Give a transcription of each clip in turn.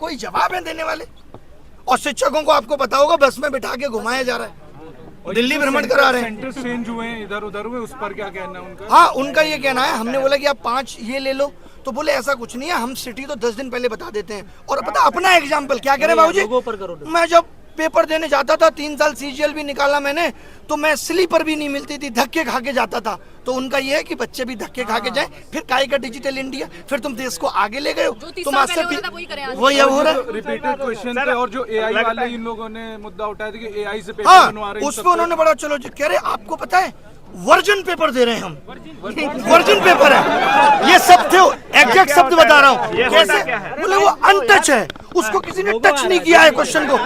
कोई जवाब है देने वाले? और शिक्षकों को आपको पता होगा बस में बिठा के घुमाया जा रहा है, दिल्ली भ्रमण करा रहे हैं। सेंटर चेंज हुए हैं इधर उधर हुए, उस पर क्या कहना है उनका? हाँ, उनका ये कहना है, हमने बोला कि आप 5 ये ले लो, तो बोले ऐसा कुछ नहीं है, हम सिटी तो 10 दिन पहले बता देते हैं। और पता अपना एग्जाम्पल क्या कह रहे बाबूजी, मैं जब पेपर देने जाता था 3 साल सीजीएल भी निकाला मैंने, तो मैं स्लीपर भी नहीं मिलती थी, धक्के खा के जाता था। तो उनका ये है कि बच्चे भी धक्के खा के जाएं, फिर काय का डिजिटल इंडिया, फिर तुम देश को आगे ले गए हो, तुम आज से वही हो रहा है। रिपीटेड क्वेश्चन थे और जो एआई वाले इन लोगों ने मुद्दा उठाया था कि एआई से पेपर बनवा रहे हैं, उस पर उन्होंने बड़ा चलो कह रहे आपको पता है वर्जन पेपर दे रहे हैं हम, वर्जन पेपर है, ये सब थे, एग्जैक्ट शब्द बता रहा हूँ। कैसे? बोले वो अनटच है, उसको किसी ने टच नहीं किया है, क्वेश्चन को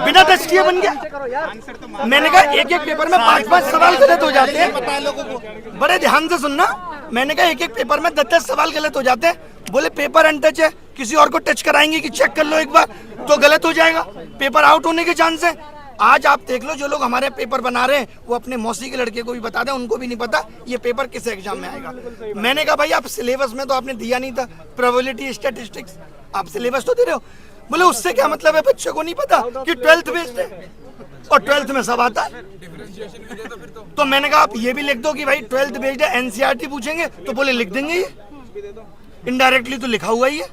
बिना टच किए बन गया। मैंने कहा एक एक पेपर में 5-5 सवाल गलत हो जाते हैं, पता है लोगों को, बड़े ध्यान से सुनना। मैंने कहा एक एक पेपर में 10-10 सवाल गलत हो जाते हैं। बोले पेपर अनटच है, किसी और को टच कराएंगे कि चेक कर लो एक बार तो गलत हो जाएगा, पेपर आउट होने के चांस है। आज आप देख लो जो लोग हमारे पेपर बना रहे हैं वो अपने मौसी के लड़के को भी बता दें, उनको भी नहीं पता ये पेपर किस एग्जाम में आएगा। मैंने कहा भाई आप सिलेबस में तो आपने दिया नहीं था, प्रोबेबिलिटी स्टैटिस्टिक्स, आप सिलेबस तो दे रहे हो। बोले उससे क्या मतलब है, बच्चे को नहीं पता कि 12th बेस्ड है और 12th में सब आता है। तो मैंने कहा आप ये भी लिख दो कि भाई 12th बेस्ड है, एनसीईआरटी पूछेंगे तो बोले लिख देंगे, ये इनडायरेक्टली तो लिखा हुआ ही है।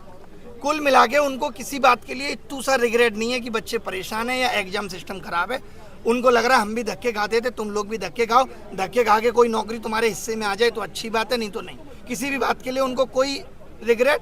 कुल मिला के उनको किसी बात के लिए इतना सा रिग्रेट नहीं है कि बच्चे परेशान है या एग्जाम सिस्टम खराब है। उनको लग रहा है हम भी धक्के खाते थे, तुम लोग भी धक्के खाओ, धक्के खा के कोई नौकरी तुम्हारे हिस्से में आ जाए तो अच्छी बात है, नहीं तो नहीं। किसी भी बात के लिए उनको कोई रिग्रेट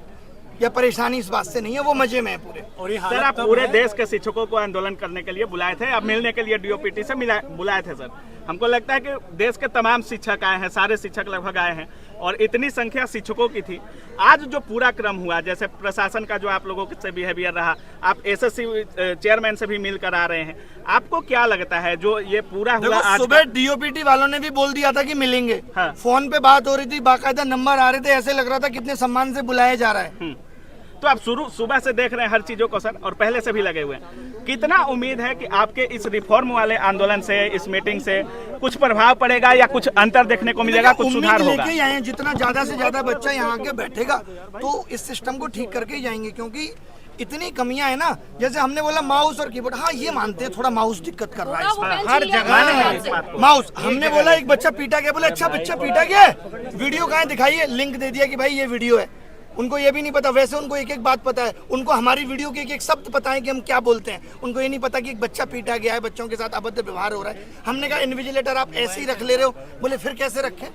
या परेशानी इस बात से नहीं है, वो मजे में है पूरे। और ये सर आप पूरे देश के शिक्षकों को आंदोलन करने के लिए बुलाए थे, अब मिलने के लिए डीओपीटी से बुलाए थे सर। हमको लगता है कि देश के तमाम शिक्षक आए हैं, सारे शिक्षक लगभग आए हैं और इतनी संख्या शिक्षकों की थी। आज जो पूरा क्रम हुआ, जैसे प्रशासन का जो आप लोगों से बिहेवियर रहा, आप एसएससी चेयरमैन से भी मिलकर आ रहे हैं, आपको क्या लगता है जो ये पूरा हुआ? आज सुबह डीओपीटी वालों ने भी बोल दिया था कि मिलेंगे, हाँ। फोन पे बात हो रही थी, बाकायदा नंबर आ रहे थे, ऐसे लग रहा था कितने सम्मान से बुलाया जा रहा है। तो आप सुबह से देख रहे हैं हर चीजों को सर, और पहले से भी लगे हुए हैं। कितना उम्मीद है कि आपके इस रिफॉर्म वाले आंदोलन से, इस मीटिंग से कुछ प्रभाव पड़ेगा या कुछ अंतर देखने को मिलेगा, कुछ सुधार होगा? लेके आए, जितना ज्यादा से ज्यादा बच्चा यहाँ के बैठेगा तो इस सिस्टम को ठीक करके ही जाएंगे, क्योंकि इतनी कमियां है ना। जैसे हमने बोला माउस और कीबोर्ड, हाँ ये मानते हैं थोड़ा माउस दिक्कत कर रहा है हर जगह माउस। हमने बोला एक बच्चा पीटा गया, बोले अच्छा बच्चा पीटा गया, वीडियो कहाँ दिखाइए, लिंक दे दिया कि भाई ये वीडियो है। उनको ये भी नहीं पता, वैसे उनको एक एक बात पता है, उनको हमारी वीडियो के एक एक शब्द पता है कि हम क्या बोलते हैं। उनको ये नहीं पता कि एक बच्चा पीटा गया है, बच्चों के साथ अभद्र व्यवहार हो रहा है। हमने कहा इन्विजिलेटर आप ऐसे ही रख ले रहे हो, बोले फिर कैसे रखें,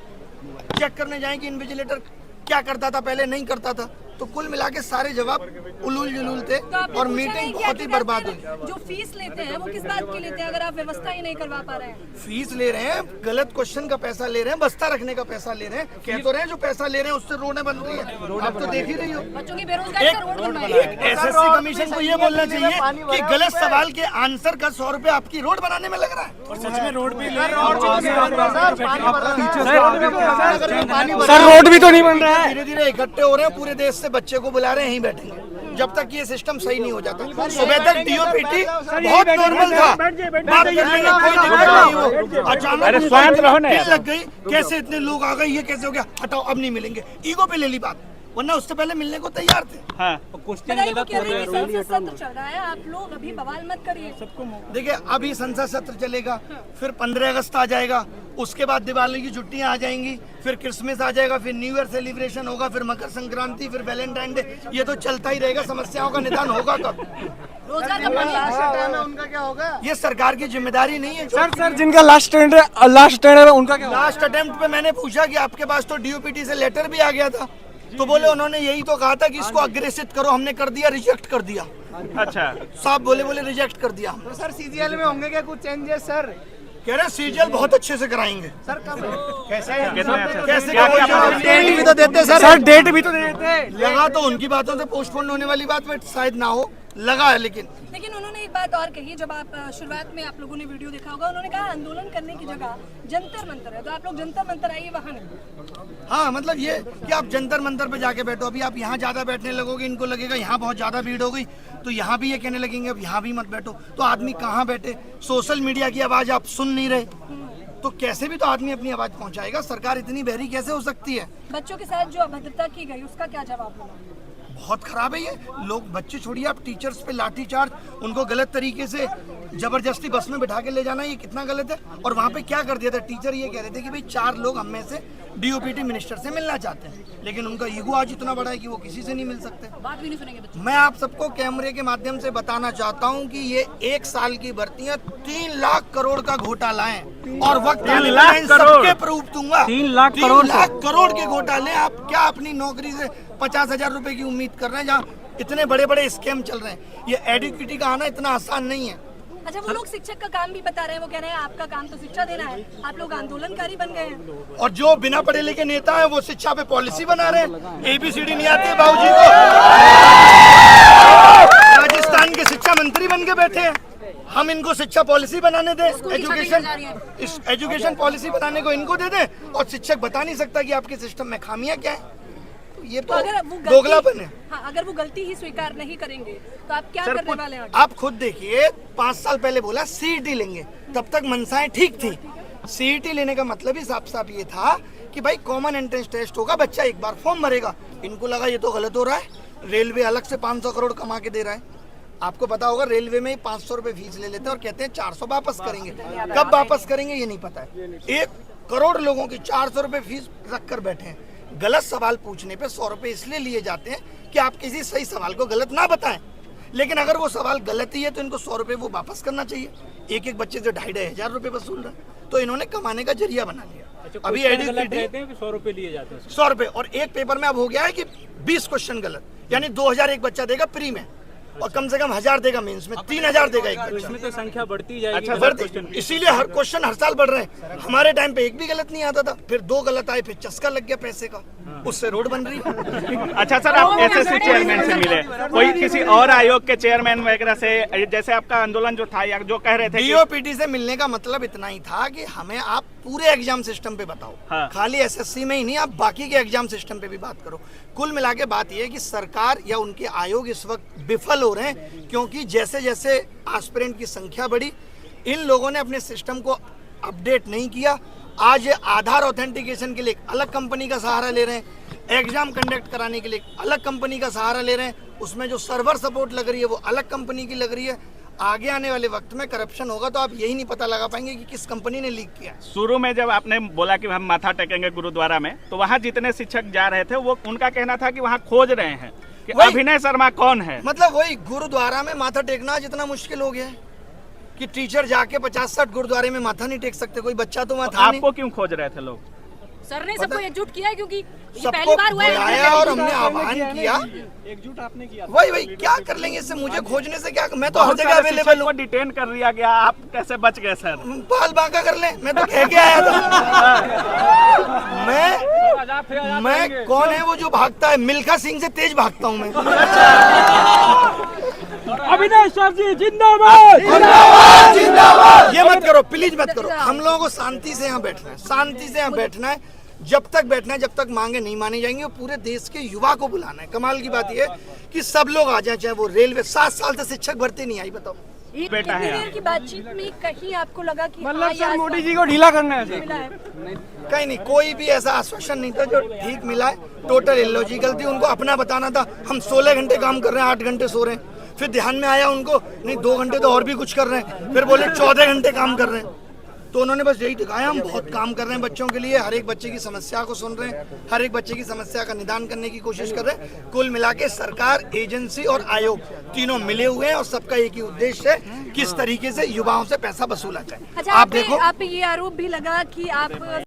चेक करने जाएं कि इन्विजिलेटर क्या करता था पहले, नहीं करता था। तो कुल मिला के सारे जवाब उलूल जुलूल थे और मीटिंग बहुत ही बर्बाद हुई। जो फीस लेते हैं वो किस बात की लेते हैं अगर आप व्यवस्था ही नहीं करवा पा रहे हैं? फीस ले रहे हैं, गलत क्वेश्चन का पैसा ले रहे हैं, बस्ता रखने का पैसा ले रहे हैं। कह तो रहे हैं जो पैसा ले रहे हैं उससे रोडें बन रही है, आप तो देख ही रही हो। बच्चों की बेरोजगारी का रोड बन रही है। एसएससी कमीशन को ये बोलना चाहिए कि गलत सवाल के आंसर का 100 रुपए आपकी रोड बनाने में लग रहा है। और सच में रोड भी सर रोड भी तो नहीं बन रहा है। धीरे धीरे इकट्ठे हो रहे हैं, पूरे देश से बच्चे को बुला रहे हैं, यहीं बैठेंगे जब तक ये सिस्टम सही नहीं हो जाता। सुबह तक डीओपीटी बहुत नॉर्मल था, बात करने में कोई दिक्कत नहीं हो, अचानक लग गई, कैसे इतने लोग आ गए, ये कैसे हो गया, हटाओ अब नहीं मिलेंगे, ईगो पे ले ली बात, वरना उससे पहले मिलने को तैयार थे। हाँ। सत्र चल रहा है, आप लोग अभी बवाल मत करिए। देखिए अभी संसद सत्र चलेगा, फिर 15 अगस्त आ जाएगा, उसके बाद दिवाली की छुट्टियां आ जाएंगी, फिर क्रिसमस आ जाएगा, फिर न्यू ईयर सेलिब्रेशन होगा, फिर मकर संक्रांति, फिर वैलेंटाइन डे, ये तो चलता ही रहेगा। समस्याओं का निदान होगा कब? रोजगार का उनका क्या होगा? ये सरकार की जिम्मेदारी नहीं है। सर जिनका लास्ट अटेम्प्ट है उनका क्या? लास्ट अटेम्प्ट पे मैंने पूछा कि आपके पास तो डीओपीटी से लेटर भी आ गया था, तो बोले उन्होंने यही तो कहा था कि इसको अग्रेसित करो, हमने कर दिया, रिजेक्ट कर दिया। अच्छा साहब बोले रिजेक्ट कर दिया। तो सर सीजीएल में होंगे क्या कुछ चेंजेस सर? कह रहे सीजीएल बहुत अच्छे से कराएंगे। सर कब? कैसे डेट भी तो देते सर डेट भी तो देते। लगा तो उनकी बातों से पोस्टपोन होने वाली बात में शायद ना हो, लगा है। लेकिन उन्होंने एक बात और कही, जब आप शुरुआत में आप लोगों ने वीडियो देखा होगा, उन्होंने कहा आंदोलन करने की जगह जंतर मंतर है, तो आप लोग जंतर मंतर आइए वहाँ नहीं। हाँ मतलब ये कि आप जंतर मंतर पे जाके बैठो। अभी आप यहाँ ज्यादा बैठने लगोगे, इनको लगेगा यहाँ बहुत ज्यादा भीड़ हो गई, तो यहाँ भी ये कहने लगेंगे अब यहाँ भी मत बैठो। तो आदमी कहाँ बैठे? सोशल मीडिया की आवाज आप सुन नहीं रहे, तो कैसे भी तो आदमी अपनी आवाज पहुँचाएगा। सरकार इतनी बहरी कैसे हो सकती है? बच्चों के साथ जो अभद्रता की गई उसका क्या जवाब होगा? बहुत खराब है ये। लोग बच्चे छोड़िए, आप टीचर्स पे लाठी चार्ज, उनको गलत तरीके से जबरदस्ती बस में बिठा के ले जाना, ये कितना गलत है। और वहाँ पे क्या कर दिया था, टीचर ये कह रहे थे कि भाई 4 लोग हम में से डीओपीटी मिनिस्टर से मिलना चाहते हैं, लेकिन उनका ईगो आज इतना बड़ा है कि वो किसी से नहीं मिल सकते। बात भी नहीं सुनेंगे बच्चे। मैं आप सबको कैमरे के माध्यम से बताना चाहता हूं कि ये 1 साल की भर्तियां 3 लाख करोड़ का घोटाला है, और वक्त आने पर मैं इन सबके प्रूफ दूंगा। 3 लाख 3 लाख करोड़ के घोटाले। आप क्या अपनी नौकरी से 50,000 रुपए की उम्मीद कर रहे हैं, जहाँ इतने बड़े बड़े स्कैम चल रहे हैं। ये एडुकेटी का आना इतना आसान नहीं है। अच्छा, वो लोग शिक्षक का काम भी बता रहे हैं, वो कह रहे हैं आपका काम तो शिक्षा देना है, आप लोग आंदोलनकारी बन गए हैं। और जो बिना पढ़े लिखे नेता है वो शिक्षा पे पॉलिसी बना रहे हैं। ABCD नहीं आती बाबूजी को, राजस्थान के शिक्षा मंत्री बन के बैठे हैं। हम इनको शिक्षा पॉलिसी बनाने दें, एजुकेशन पॉलिसी बनाने को इनको दे दें, और शिक्षक बता नहीं सकता कि आपके सिस्टम में खामियां क्या है। ये तो दोगलापन है। हाँ, अगर वो गलती ही स्वीकार नहीं करेंगे तो आप क्या करने वाले हैं? आप खुद देखिए, 5 साल पहले बोला CET लेंगे, तब तक मनसाएं ठीक थी। CET लेने का मतलब ही साफ साफ ये था कि भाई कॉमन एंट्रेंस टेस्ट होगा, बच्चा एक बार फॉर्म भरेगा। इनको लगा ये तो गलत हो रहा है। रेलवे अलग से 500 करोड़ कमा के दे रहा है। आपको पता होगा, रेलवे में 500 रुपए फीस ले लेते हैं और कहते हैं 400 वापस करेंगे। कब वापस करेंगे ये नहीं पता है। 1 करोड़ लोगों की 400 रुपए फीस रख कर बैठे हैं। गलत सवाल पूछने पे 100 रुपए इसलिए लिए जाते हैं कि आप किसी सही सवाल को गलत ना बताएं, लेकिन अगर वो सवाल गलत ही है तो इनको 100 रुपए वो वापस करना चाहिए। एक बच्चे से 2,500 रुपए वसूल रहा है, तो इन्होंने कमाने का जरिया बना लिया। अभी एडुकेटी 100 रुपए लिए जाते हैं, 100 रुपए, और एक पेपर में अब हो गया है कि 20 क्वेश्चन गलत, यानी 2,000 एक बच्चा देगा प्री में, और कम से कम 1,000 देगा मेंस में, 3,000 देगा एक बच्चा। इसमें तो संख्या बढ़ती जाएगी। अच्छा, बढ़ती, इसीलिए हर क्वेश्चन हर साल बढ़ रहे हैं। हमारे टाइम पे एक भी गलत नहीं आता था, फिर 2 गलत आए, फिर चस्का लग गया पैसे का, उससे रोड बन रही है। अच्छा सर, आप SSC चेयरमैन से मिले, कोई किसी और आयोग के चेयरमैन वगैरह से, जैसे आपका आंदोलन जो था या जो कह रहे थे DOPT से मिलने का मतलब इतना ही था कि हमें आप पूरे एग्जाम सिस्टम पे बताओ। हाँ। खाली SSC में ही नहीं, आप बाकी के एग्जाम सिस्टम पे भी बात करो। कुल मिला के बात यह है कि सरकार या उनके आयोग इस वक्त विफल हो रहे हैं, क्योंकि जैसे जैसे एस्पिरेंट की संख्या बढ़ी, इन लोगों ने अपने सिस्टम को अपडेट नहीं किया। आज ये आधार ऑथेंटिकेशन के लिए एक अलग कंपनी का सहारा ले रहे हैं, एग्जाम कंडक्ट कराने के लिए एक अलग कंपनी का सहारा ले रहे हैं, उसमें जो सर्वर सपोर्ट लग रही है वो अलग कंपनी की लग रही है। आगे आने वाले वक्त में करप्शन होगा तो आप यही नहीं पता लगा पाएंगे कि किस कंपनी ने लीक किया। शुरू में जब आपने बोला कि हम माथा टेकेंगे गुरुद्वारा में, तो वहाँ जितने शिक्षक जा रहे थे वो उनका कहना था कि वहाँ खोज रहे हैं कि अभिनय शर्मा कौन है। मतलब वही गुरुद्वारा में माथा टेकना जितना मुश्किल हो गया है कि टीचर जाके 50-60 गुरुद्वारे में माथा नहीं टेक सकते। कोई बच्चा तो वहाँ था नहीं। आपको क्यों खोज रहे थे लोग? सर ने सबको एकजुट किया है, क्योंकि ये सबको पहली बार हुआ है। बुलाया और हमने आह्वान किया। एकजुट आपने किया। वही क्या कर लेंगे इससे, मुझे खोजने से क्या, मैं तो हर जगह अवेलेबल हूँ। डिटेन कर लिया गया, आप कैसे बच गए सर? बाल बांका कर ले, मैं तो कह के आया था। मैं कौन है वो जो भागता है? मिल्खा सिंह से तेज भागता हूँ मैं। अभिनय सर जी जिंदाबाद। ये मत करो प्लीज, मत करो। हम लोगों को शांति से यहाँ बैठना है, शांति से यहाँ बैठना है। जब तक बैठना है, जब तक मांगे नहीं मानी जाएंगी। और पूरे देश के युवा को बुलाना है। कमाल की बात यह है कि सब लोग आ जाए, चाहे वो रेलवे। 7 साल से शिक्षक भर्ती नहीं आई, बताओ। बेटा है देर की बातचीत में कहीं आपको लगा कि मतलब सर मोदी जी को ढीला करना है। मिला है? कहीं नहीं, कोई भी ऐसा आश्वासन नहीं था जो ठीक मिला है। टोटल इलॉजिकल थी। उनको अपना बताना था हम 16 घंटे काम कर रहे हैं, 8 घंटे सो रहे हैं। फिर ध्यान में आया उनको, नहीं 2 घंटे तो और भी कुछ कर रहे हैं। फिर बोले 14 घंटे काम कर रहे हैं। तो उन्होंने बस यही दिखाया हम बहुत काम कर रहे हैं बच्चों के लिए। हर एक बच्चे की समस्या को सुन रहे हैं, हर एक बच्चे की समस्या का निदान करने की कोशिश कर रहे हैं। कुल मिला के सरकार, एजेंसी और आयोग तीनों मिले हुए हैं और सबका एक ही उद्देश्य है, किस तरीके से युवाओं से पैसा वसूला जाए। अच्छा, आप देखो, आप पे ये आरोप भी लगा कि आप